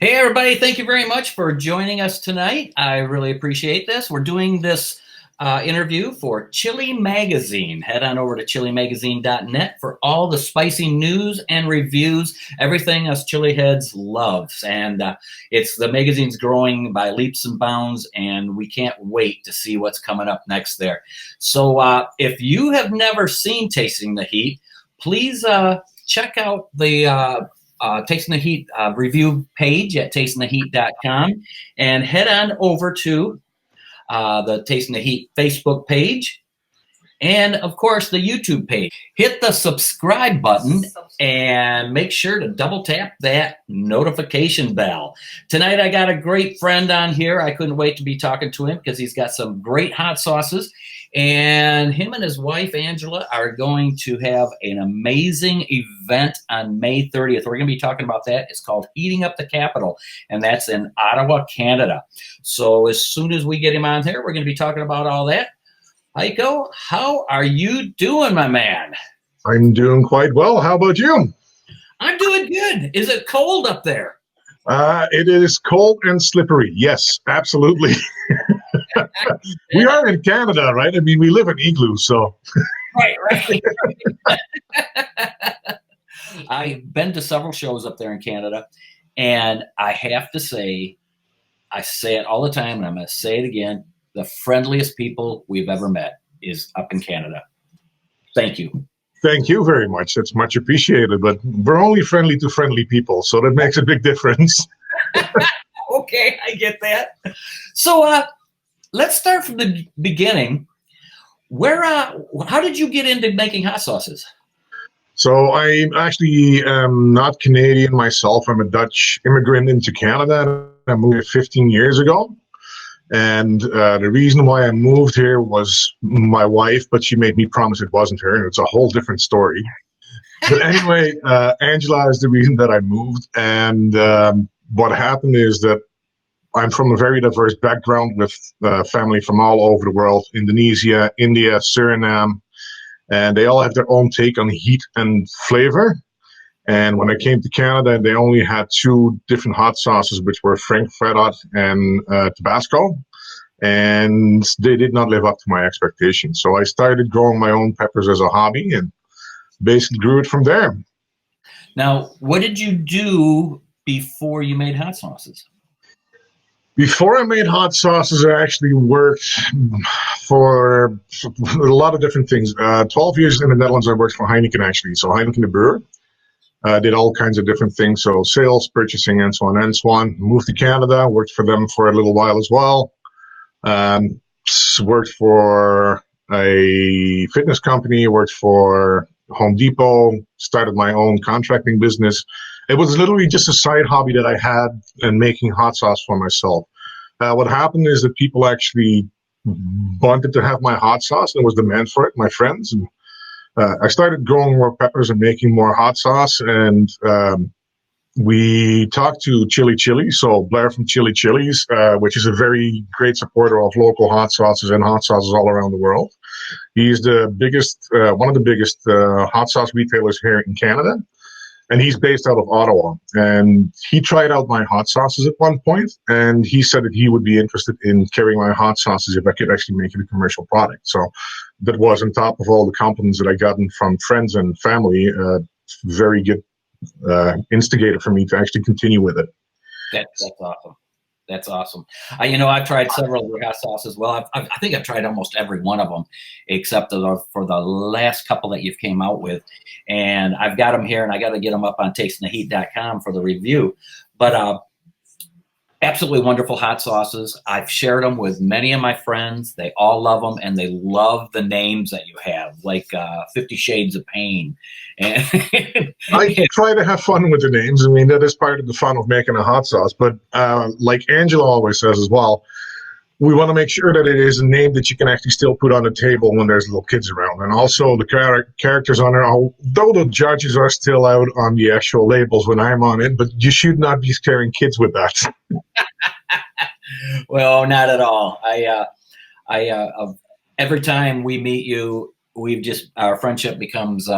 Hey, everybody. Thank you very much for joining us tonight. I really appreciate this. We're doing this interview for Chili Magazine. Head on over to chilimagazine.net for all the spicy news and reviews, everything us chili heads loves. And the magazine's growing by leaps and bounds, and we can't wait to see what's coming up next there. So if you have never seen Tasting the Heat, please check out the Tasting the Heat review page at tastingtheheat.com and head on over to the Tasting the Heat Facebook page and, of course, the YouTube page. Hit the subscribe button and make sure to double tap that notification bell. Tonight, I got a great friend on here. I couldn't wait to be talking to him because he's got some great hot sauces. And him and his wife, Angela, are going to have an amazing event on May 30th. We're going to be talking about that. It's called Heating Up the Capital, and that's in Ottawa, Canada. So as soon as we get him on here, we're going to be talking about all that. Haico, how are you doing, my man? I'm doing quite well. How about you? I'm doing good. Is it cold up there? It is cold and slippery. Yes, absolutely. We are in Canada, right? I mean, we live in igloos, so. Right. I've been to several shows up there in Canada, and I have to say, I say it all the time, and I'm going to say it again, the friendliest people we've ever met is up in Canada. Thank you. Thank you very much. That's much appreciated, but we're only friendly to friendly people, so that makes a big difference. Okay, I get that. So let's start from the beginning. How did you get into making hot sauces? So I actually am not Canadian myself. I'm a Dutch immigrant into Canada. I moved 15 years ago. And the reason why I moved here was my wife, but she made me promise it wasn't her, and it's a whole different story. But anyway, Angela is the reason that I moved. And what happened is that I'm from a very diverse background with family from all over the world: Indonesia, India, Suriname, and they all have their own take on heat and flavor. And when I came to Canada, they only had two different hot sauces, which were Frankfurt and Tabasco. And they did not live up to my expectations. So I started growing my own peppers as a hobby and basically grew it from there. Now, what did you do before you made hot sauces? Before I made hot sauces, I actually worked for a lot of different things. 12 years in the Netherlands, I worked for Heineken, actually. So Heineken the brewer. Did all kinds of different things. So sales, purchasing, and so on and so on. Moved to Canada, worked for them for a little while as well. Worked for a fitness company, worked for Home Depot, started my own contracting business. It was literally just a side hobby that I had in making hot sauce for myself. What happened is that people actually wanted to have my hot sauce, and there was demand for it, my friends. And I started growing more peppers and making more hot sauce, and we talked to Chili Chili, so Blair from Chili Chili's, which is a very great supporter of local hot sauces and hot sauces all around the world. He's the biggest, one of the biggest hot sauce retailers here in Canada, and he's based out of Ottawa. And he tried out my hot sauces at one point, and he said that he would be interested in carrying my hot sauces if I could actually make it a commercial product. So that was on top of all the compliments that I gotten from friends and family, very good instigator for me to actually continue with it. That's awesome. That's awesome. I've tried several of your hot sauces. Well, I think I've tried almost every one of them, except for the last couple that you've came out with. And I've got them here, and I got to get them up on tastingtheheat.com for the review. But absolutely wonderful hot sauces. I've shared them with many of my friends. They all love them, and they love the names that you have, like 50 Shades of Pain. And I try to have fun with the names. I mean, that is part of the fun of making a hot sauce. But like Angela always says as well, we want to make sure that it is a name that you can actually still put on the table when there's little kids around. And also the characters on there, although the judges are still out on the actual labels when I'm on it, but you should not be scaring kids with that. Well, not at all. Every time we meet you, our friendship becomes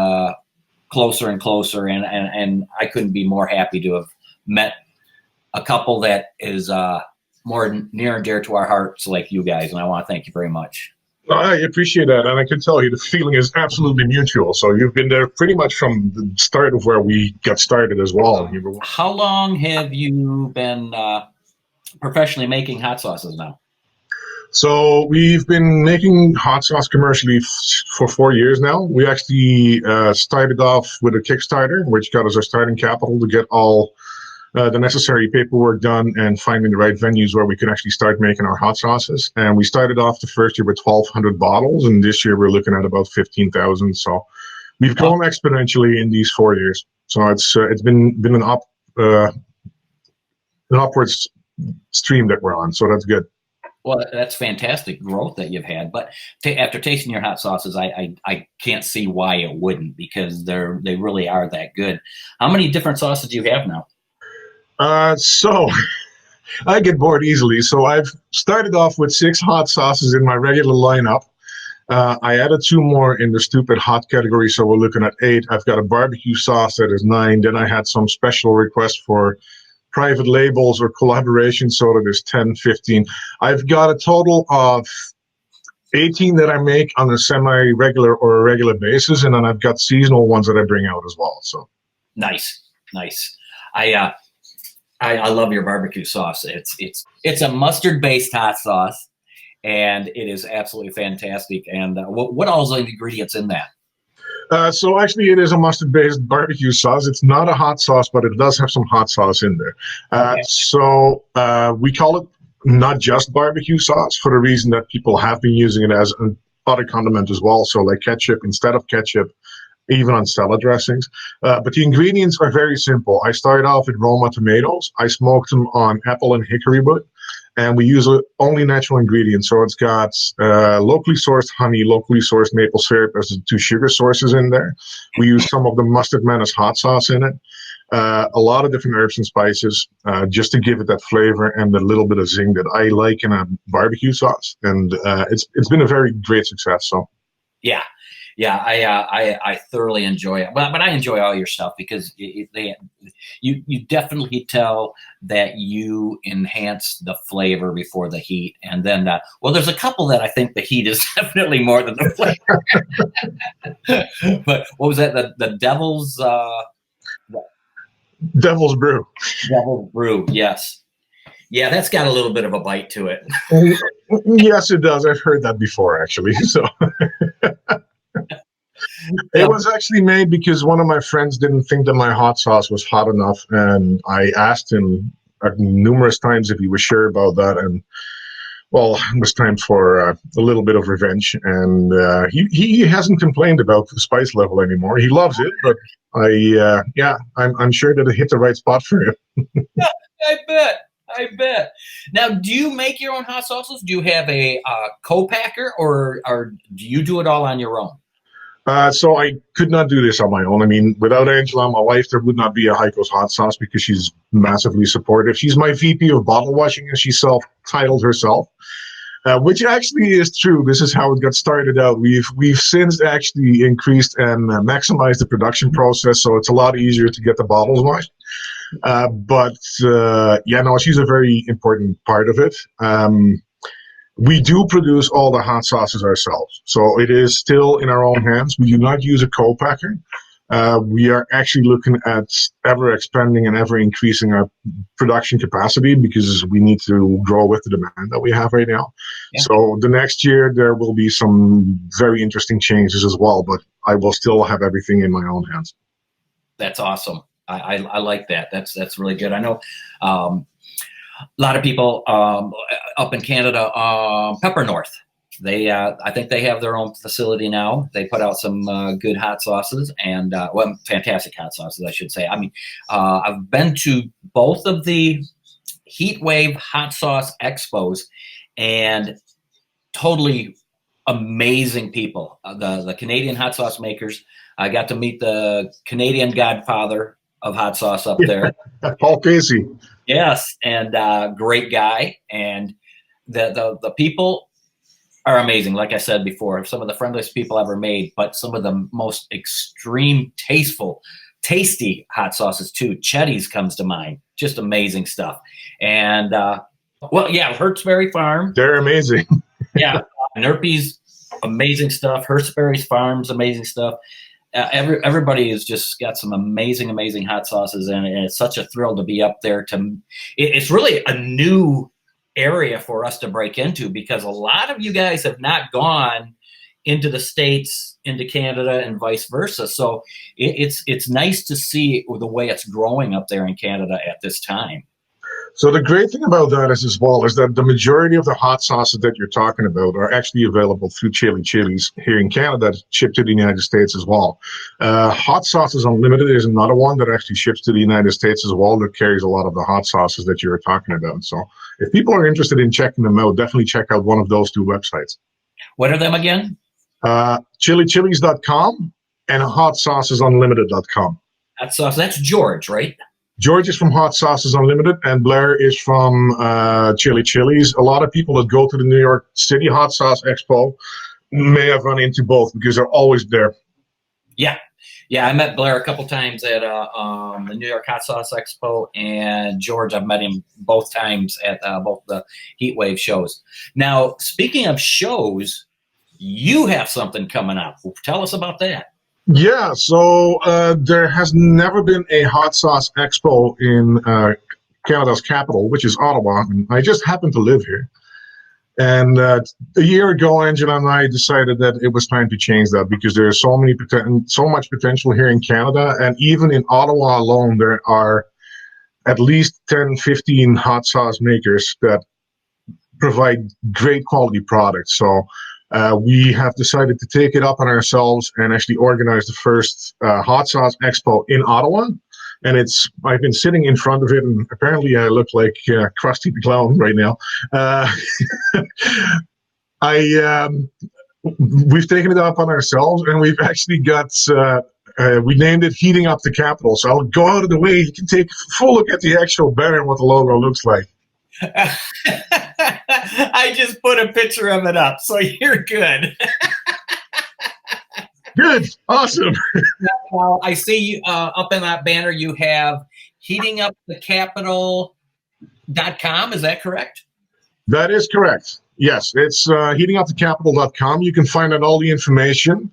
closer and closer, and I couldn't be more happy to have met a couple that is more near and dear to our hearts, like you guys, and I want to thank you very much. I appreciate that, and I can tell you the feeling is absolutely mutual. So you've been there pretty much from the start of where we got started as well. How long have you been professionally making hot sauces now? So we've been making hot sauce commercially for 4 years now. We actually started off with a Kickstarter, which got us our starting capital to get all the necessary paperwork done and finding the right venues where we could actually start making our hot sauces. And we started off the first year with 1,200 bottles, and this year we're looking at about 15,000. So we've grown exponentially in these 4 years. So it's been an upwards stream that we're on. So that's good. Well, that's fantastic growth that you've had. But after tasting your hot sauces, I can't see why it wouldn't, because they really are that good. How many different sauces do you have now? So I get bored easily. So I've started off with 6 hot sauces in my regular lineup. I added 2 more in the stupid hot category, so we're looking at 8. I've got a barbecue sauce that is 9. Then I had some special requests for private labels or collaboration, so that is 10, 15. I've got a total of 18 that I make on a semi-regular or a regular basis, and then I've got seasonal ones that I bring out as well. So nice. I love your barbecue sauce. It's a mustard-based hot sauce, and it is absolutely fantastic. And what all are the ingredients in that? So actually, it is a mustard-based barbecue sauce. It's not a hot sauce, but it does have some hot sauce in there. Okay. So we call it not just barbecue sauce for the reason that people have been using it as an other condiment as well. So like ketchup instead of ketchup, even on salad dressings. But the ingredients are very simple. I started off with Roma tomatoes. I smoked them on apple and hickory wood. And we use only natural ingredients. So it's got locally sourced honey, locally sourced maple syrup as the 2 sugar sources in there. We use some of the Mustard Menace hot sauce in it. A lot of different herbs and spices just to give it that flavor and the little bit of zing that I like in a barbecue sauce. And it's been a very great success. So yeah, I thoroughly enjoy it, but I enjoy all your stuff because you definitely tell that you enhance the flavor before the heat, and then there's a couple that I think the heat is definitely more than the flavor. But what was that? The Devil's Brew. Devil's Brew, yes. Yeah, that's got a little bit of a bite to it. Yes, it does. I've heard that before, actually. So. It was actually made because one of my friends didn't think that my hot sauce was hot enough, and I asked him numerous times if he was sure about that, and well, it was time for a little bit of revenge, and he hasn't complained about the spice level anymore. He loves it, but I'm sure that it hit the right spot for him. Yeah, I bet. Now, do you make your own hot sauces? Do you have a copacker, or do you do it all on your own? So I could not do this on my own. I mean, without Angela, my wife, there would not be a Haico's hot sauce because she's massively supportive. She's my VP of bottle washing, and she's self-titled herself, which actually is true. This is how it got started out. We've since actually increased and maximized the production process, so it's a lot easier to get the bottles washed. She's a very important part of it. We do produce all the hot sauces ourselves, so it is still in our own hands. We do not use a co-packer. We are actually looking at ever expanding and ever increasing our production capacity because we need to grow with the demand that we have right now. Yeah. So the next year there will be some very interesting changes as well, but I will still have everything in my own hands. That's awesome. I like that. That's really good. I know a lot of people up in Canada, Pepper North. I think they have their own facility now. They put out some good hot sauces and fantastic hot sauces, I should say. I mean, I've been to both of the Heat Wave hot sauce expos, and totally amazing people. The Canadian hot sauce makers. I got to meet the Canadian godfather of hot sauce up there, Paul Casey. Yes, and great guy, and the people are amazing. Like I said before, some of the friendliest people ever made, but some of the most extreme tasteful tasty hot sauces too. Chetty's comes to mind. Just amazing stuff. And well, yeah, Hertzberry Farm. They're amazing. Yeah, Nerpy's amazing stuff. Hertzberry's Farm's amazing stuff. Everybody has just got some amazing hot sauces, and it's such a thrill to be up there. It's really a new area for us to break into, because a lot of you guys have not gone into the States, into Canada, and vice versa. So it's nice to see the way it's growing up there in Canada at this time. So the great thing about that is as well is that the majority of the hot sauces that you're talking about are actually available through Chili's here in Canada, shipped to the United States as well. Hot Sauces Unlimited is another one that actually ships to the United States as well, that carries a lot of the hot sauces that you were talking about. So if people are interested in checking them out, definitely check out one of those two websites. What are them again? Chilichilies.com and hotsaucesunlimited.com. Hot sauce. That's George, right? George is from Hot Sauces Unlimited, and Blair is from Chili's. A lot of people that go to the New York City Hot Sauce Expo may have run into both, because they're always there. Yeah. I met Blair a couple times at the New York Hot Sauce Expo, and George, I've met him both times at both the Heat Wave shows. Now, speaking of shows, you have something coming up. Tell us about that. Yeah, so there has never been a hot sauce expo in Canada's capital, which is Ottawa, and I just happen to live here. And a year ago, Angela and I decided that it was time to change that, because there's so much potential here in Canada, and even in Ottawa alone, there are at least 10, 15 hot sauce makers that provide great quality products. So we have decided to take it up on ourselves and actually organize the first hot sauce expo in Ottawa. And I've been sitting in front of it, and apparently I look like Krusty the Clown right now. We've taken it up on ourselves, and we've actually got, we named it Heating Up the Capital. So I'll go out of the way. You can take a full look at the actual banner and what the logo looks like. I just put a picture of it up, so you're good. Good. Awesome. Now, I see up in that banner you have heatingupthecapital.com. Is that correct? That is correct. Yes, it's heatingupthecapital.com. You can find out all the information.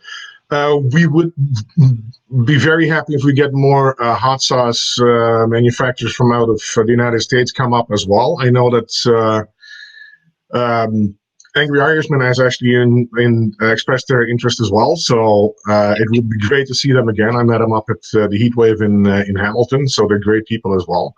We would be very happy if we get more hot sauce manufacturers from out of the United States come up as well. I know that Angry Irishman has actually expressed their interest as well. So it would be great to see them again. I met them up at the Heat Wave in Hamilton. So they're great people as well.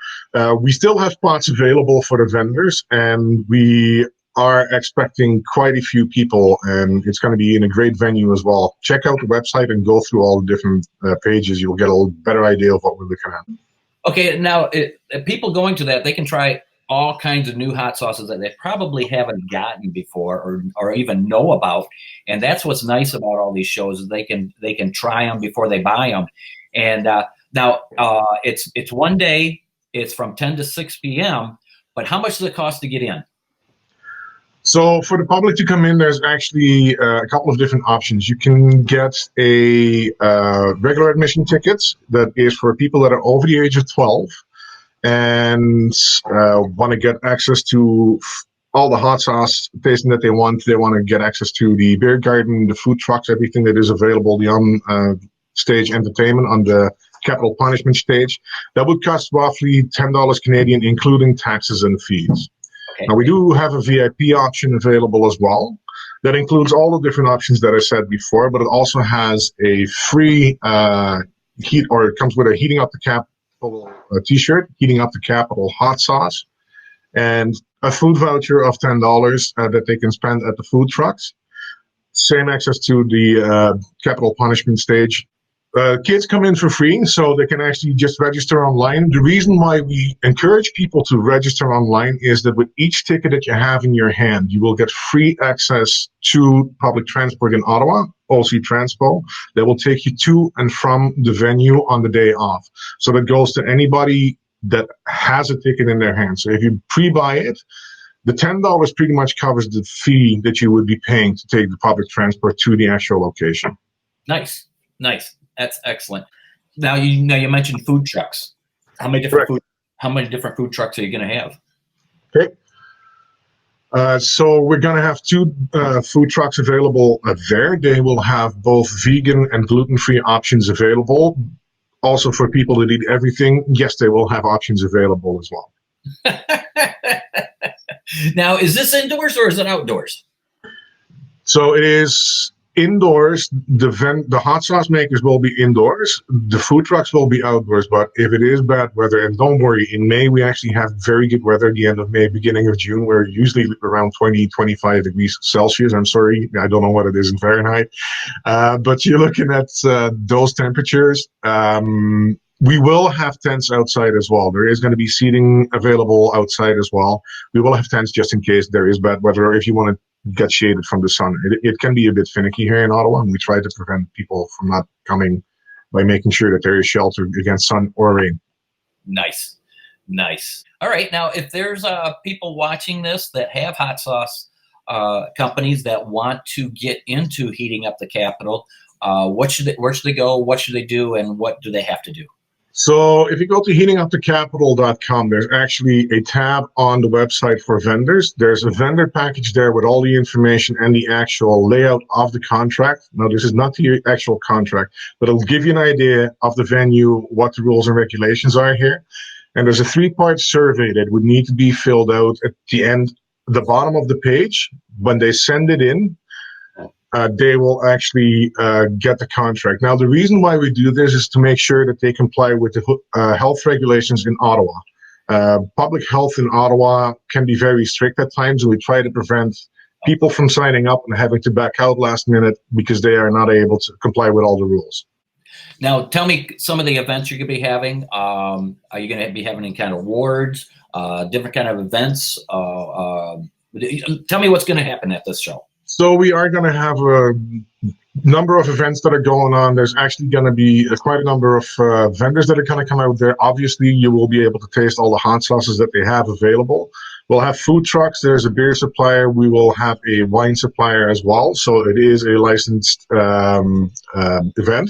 We still have spots available for the vendors, and we are expecting quite a few people, and it's going to be in a great venue as well. Check out the website and go through all the different pages. You'll get a better idea of what we're looking at. Okay, now people going to that, they can try all kinds of new hot sauces that they probably haven't gotten before or even know about, and that's what's nice about all these shows, is they can try them before they buy them. And now it's one day, it's from 10 to 6 p.m. But how much does it cost to get in? So for the public to come in, there's actually a couple of different options. You can get a regular admission tickets that is for people that are over the age of 12 and want to get access to all the hot sauce tasting that they want. They want to get access to the beer garden, the food trucks, everything that is available, the on-stage entertainment on the capital punishment stage. That would cost roughly $10 Canadian, including taxes and fees. Okay. Now, we do have a VIP option available as well. That includes all the different options that I said before, but it also has a free it comes with a Heating Up the Capital t-shirt, Heating Up the Capital hot sauce, and a food voucher of $10 that they can spend at the food trucks. Same access to the capital punishment stage. Kids come in for free, so they can actually just register online. The reason why we encourage people to register online is that with each ticket that you have in your hand, you will get free access to public transport in Ottawa, OC Transpo, that will take you to and from the venue on the day off. So that goes to anybody that has a ticket in their hand. So if you pre-buy it, the $10 pretty much covers the fee that you would be paying to take the public transport to the actual location. Nice. That's excellent. Now you mentioned food trucks. How many different Correct. food how many different food trucks are you going to have? Okay. So we're going to have two food trucks available there. They will have both vegan and gluten-free options available. Also, for people that eat everything, yes, they will have options available as well. Now, is this indoors or is it outdoors? So it is indoors. The hot sauce makers will be indoors. The food trucks will be outdoors. But if it is bad weather, and don't worry, in May we actually have very good weather at the end of May, beginning of June. We're usually around 20, 25 degrees Celsius. I'm sorry, I don't know what it is in Fahrenheit. But you're looking at those temperatures. We will have tents outside as well. There is going to be seating available outside as well. We will have tents just in case there is bad weather, or if you want to get shaded from the sun. It can be a bit finicky here in Ottawa, and we try to prevent people from not coming by making sure that there is shelter against sun or rain. Nice. Nice. All right. Now, if there's people watching this that have hot sauce companies that want to get into heating up the Capitol, where should they go? What should they do? And what do they have to do? So if you go to heatingupthecapital.com, there's actually a tab on the website for vendors. There's a vendor package there with all the information and the actual layout of the contract. Now, this is not the actual contract, but it'll give you an idea of the venue, what the rules and regulations are here. And there's a 3-part survey that would need to be filled out at the bottom of the page. When they send it in, they will actually get the contract. Now, the reason why we do this is to make sure that they comply with the health regulations in Ottawa. Public health in Ottawa can be very strict at times, and we try to prevent people from signing up and having to back out last minute because they are not able to comply with all the rules. Now, tell me some of the events you're going to be having. Are you going to be having any kind of awards, different kind of events? Tell me what's going to happen at this show. So we are going to have a number of events that are going on. There's actually going to be quite a number of vendors that are going to come out there. Obviously, you will be able to taste all the hot sauces that they have available. We'll have food trucks. There's a beer supplier. We will have a wine supplier as well. So it is a licensed event.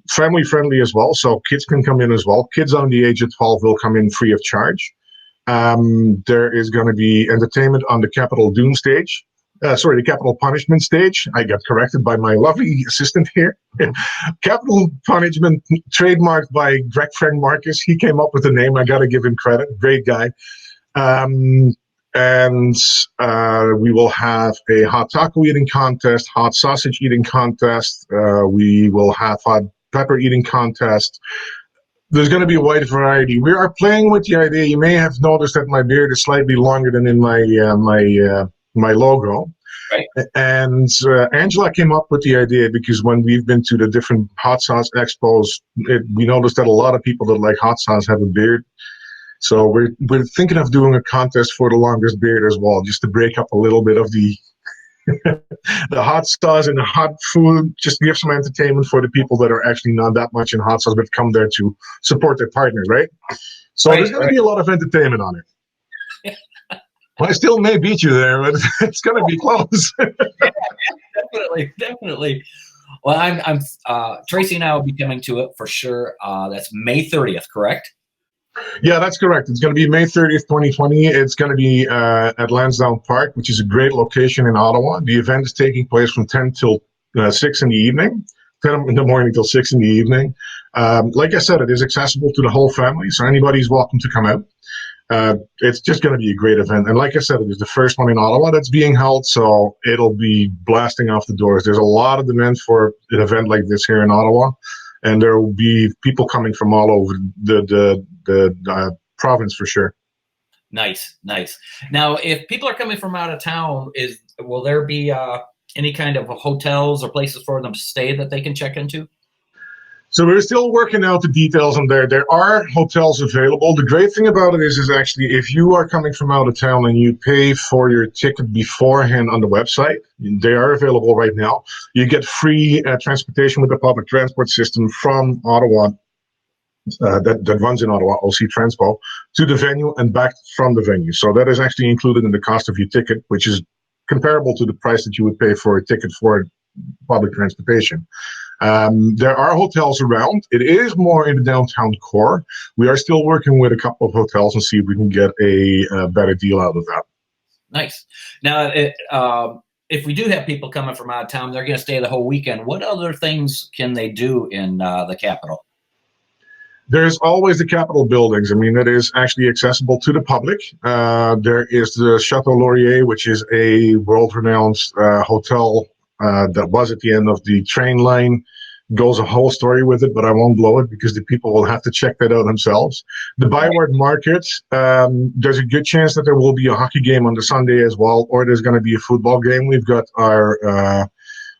Family friendly as well. So kids can come in as well. Kids under the age of 12 will come in free of charge. There is going to be entertainment on the Capitol Doom stage. The Capital Punishment stage. I got corrected by my lovely assistant here. Capital Punishment, trademarked by Greg Frank Marcus. He came up with the name. I got to give him credit. Great guy. And we will have a hot taco eating contest, hot sausage eating contest. We will have hot pepper eating contest. There's going to be a wide variety. We are playing with the idea. You may have noticed that my beard is slightly longer than in my logo. Right. And Angela came up with the idea because when we've been to the different hot sauce expos, we noticed that a lot of people that like hot sauce have a beard. So we're thinking of doing a contest for the longest beard as well, just to break up a little bit of the the hot sauce and the hot food, just to give some entertainment for the people that are actually not that much in hot sauce, but come there to support their partners, right? So there's going to be a lot of entertainment on it. Well, I still may beat you there, but it's going to be close. Definitely. Well, I'm Tracy and I will be coming to it for sure. That's May 30th, correct? Yeah, that's correct. It's going to be May 30th, 2020. It's going to be at Lansdowne Park, which is a great location in Ottawa. The event is taking place from 10 till 6 in the evening, 10 in the morning till 6 in the evening. Like I said, it is accessible to the whole family, so anybody's welcome to come out. It's just going to be a great event. And like I said, it is the first one in Ottawa that's being held, so it'll be blasting off the doors. There's a lot of demand for an event like this here in Ottawa, and there will be people coming from all over the province for sure. Nice. Now, if people are coming from out of town, will there be any kind of hotels or places for them to stay that they can check into? So we're still working out the details on there. There are hotels available. The great thing about it is actually if you are coming from out of town and you pay for your ticket beforehand on the website, they are available right now. You get free transportation with the public transport system from Ottawa, that runs in Ottawa, OC Transpo, to the venue and back from the venue. So that is actually included in the cost of your ticket, which is comparable to the price that you would pay for a ticket for public transportation. There are hotels around. It is more in the downtown core. We are still working with a couple of hotels and see if we can get a better deal out of that. Nice. Now, if we do have people coming from out of town, they're going to stay the whole weekend. What other things can they do in the Capitol? There's always the Capitol buildings. I mean, that is actually accessible to the public. There is the Chateau Laurier, which is a world-renowned hotel that was at the end of the train line. Goes a whole story with it, but I won't blow it because the people will have to check that out themselves. The Byward Market, there's a good chance that there will be a hockey game on the Sunday as well, or there's going to be a football game. We've got our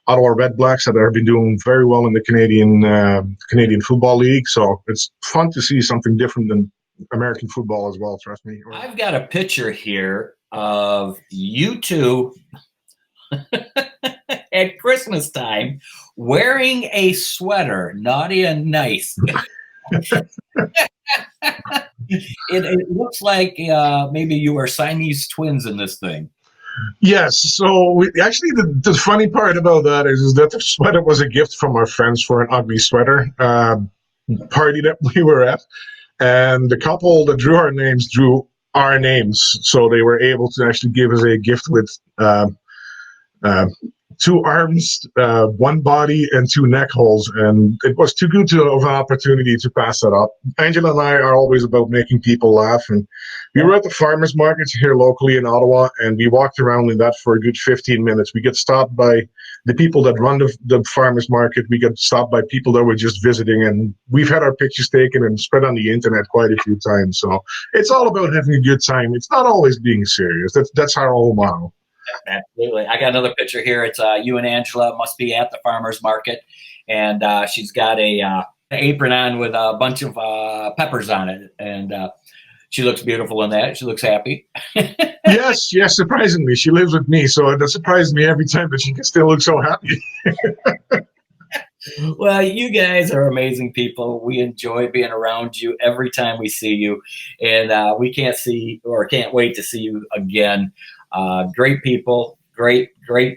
Ottawa Red Blacks that have been doing very well in the Canadian Football League, so it's fun to see something different than American football as well, trust me. I've got a picture here of you two at Christmas time wearing a sweater, naughty and nice. It looks like maybe you are Siamese twins in this thing. Yes. So the funny part about that is that the sweater was a gift from our friends for an ugly sweater party that we were at. And the couple that drew our names. So they were able to actually give us a gift with 2 arms, 1 body, and 2 neck holes. And it was too good of an opportunity to pass that up. Angela and I are always about making people laugh. And we were at the farmers market here locally in Ottawa, and we walked around in that for a good 15 minutes. We get stopped by the people that run the farmers market. We get stopped by people that were just visiting, and we've had our pictures taken and spread on the internet quite a few times. So it's all about having a good time. It's not always being serious. That's our whole motto. Absolutely. I got another picture here. It's you and Angela must be at the farmer's market, and she's got an apron on with a bunch of peppers on it, and she looks beautiful in that. She looks happy. Yes, surprisingly. She lives with me, so that surprises me every time that she can still look so happy. Well, you guys are amazing people. We enjoy being around you every time we see you, and we can't wait to see you again. Great people, great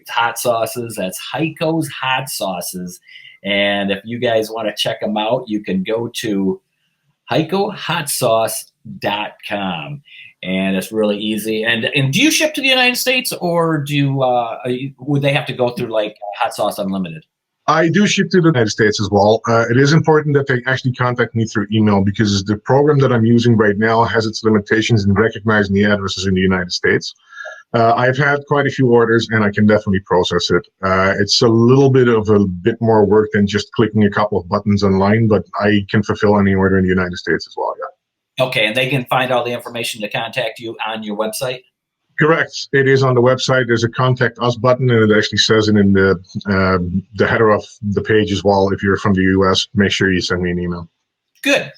hot sauces. That's Haicos Hot Sauces. And if you guys want to check them out, you can go to haicohotsauce.com. And it's really easy. And do you ship to the United States, or would they have to go through like Hot Sauce Unlimited? I do ship to the United States as well. It is important that they actually contact me through email because the program that I'm using right now has its limitations in recognizing the addresses in the United States. I've had quite a few orders, and I can definitely process it. It's a little bit more work than just clicking a couple of buttons online, but I can fulfill any order in the United States as well, yeah. Okay, and they can find all the information to contact you on your website? Correct. It is on the website. There's a Contact Us button, and it actually says it in the header of the page as well. If you're from the U.S., make sure you send me an email. Good.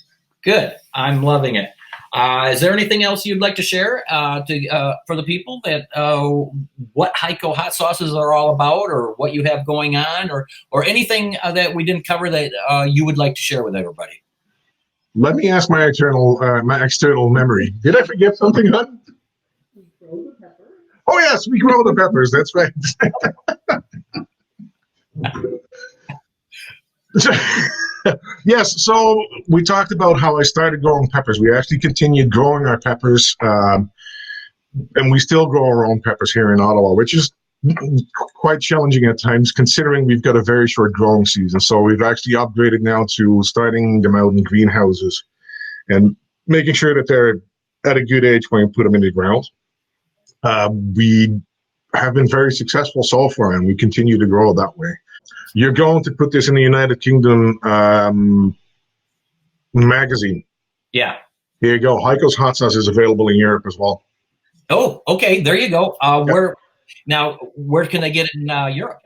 I'm loving it. Is there anything else you'd like to share for the people that what Haico hot sauces are all about, or what you have going on, or anything that we didn't cover that you would like to share with everybody? Let me ask my external memory. Did I forget something, hon? We grow the peppers. Oh yes, we grow the peppers. That's right. Yes, so we talked about how I started growing peppers. We actually continued growing our peppers, and we still grow our own peppers here in Ottawa, which is quite challenging at times considering we've got a very short growing season. So we've actually upgraded now to starting them out in greenhouses and making sure that they're at a good age when we put them in the ground. We have been very successful so far, and we continue to grow that way. You're going to put this in the United Kingdom magazine. Yeah. Here you go. Haico's hot sauce is available in Europe as well. Oh, okay. There you go. Where can they get it in Europe?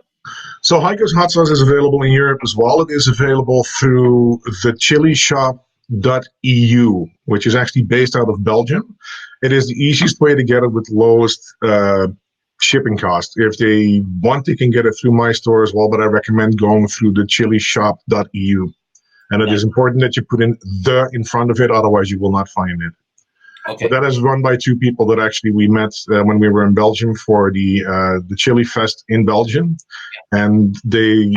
So Haico's hot sauce is available in Europe as well. It is available through the chilishop.eu, which is actually based out of Belgium. It is the easiest way to get it with lowest shipping cost. If they want, they can get it through my store as well, but I recommend going through the chilishop.eu. And it is important that you put in front of it, otherwise you will not find it. Okay. But that is run by two people that actually we met when we were in Belgium for the Chili Fest in Belgium, and they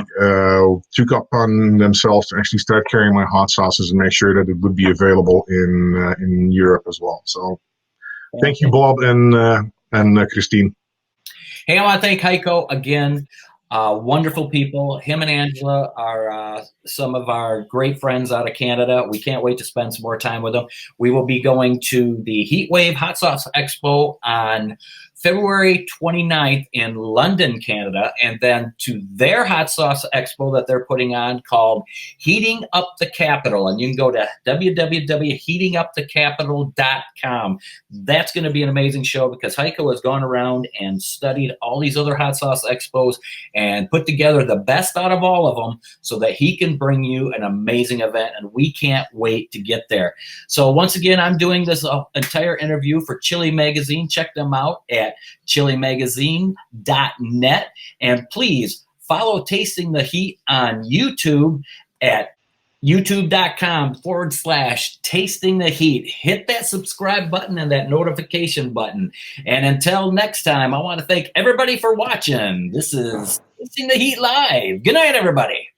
took upon themselves to actually start carrying my hot sauces and make sure that it would be available in Europe as well. So, thank you, Bob and Christine. Hey, I want to thank Haico again. Wonderful people. Him and Angela are some of our great friends out of Canada. We can't wait to spend some more time with them. We will be going to the Heatwave Hot Sauce Expo on February 29th in London, Canada, and then to their hot sauce expo that they're putting on called Heating Up the Capital. And you can go to www.heatingupthecapital.com. That's going to be an amazing show because Haico has gone around and studied all these other hot sauce expos and put together the best out of all of them so that he can bring you an amazing event. And we can't wait to get there. So once again, I'm doing this entire interview for Chili Magazine. Check them out at chilimagazine.net. And please follow Tasting the Heat on YouTube at youtube.com/tasting the heat. Hit that subscribe button and that notification button. And until next time, I want to thank everybody for watching. This is Tasting the Heat Live. Good night, everybody.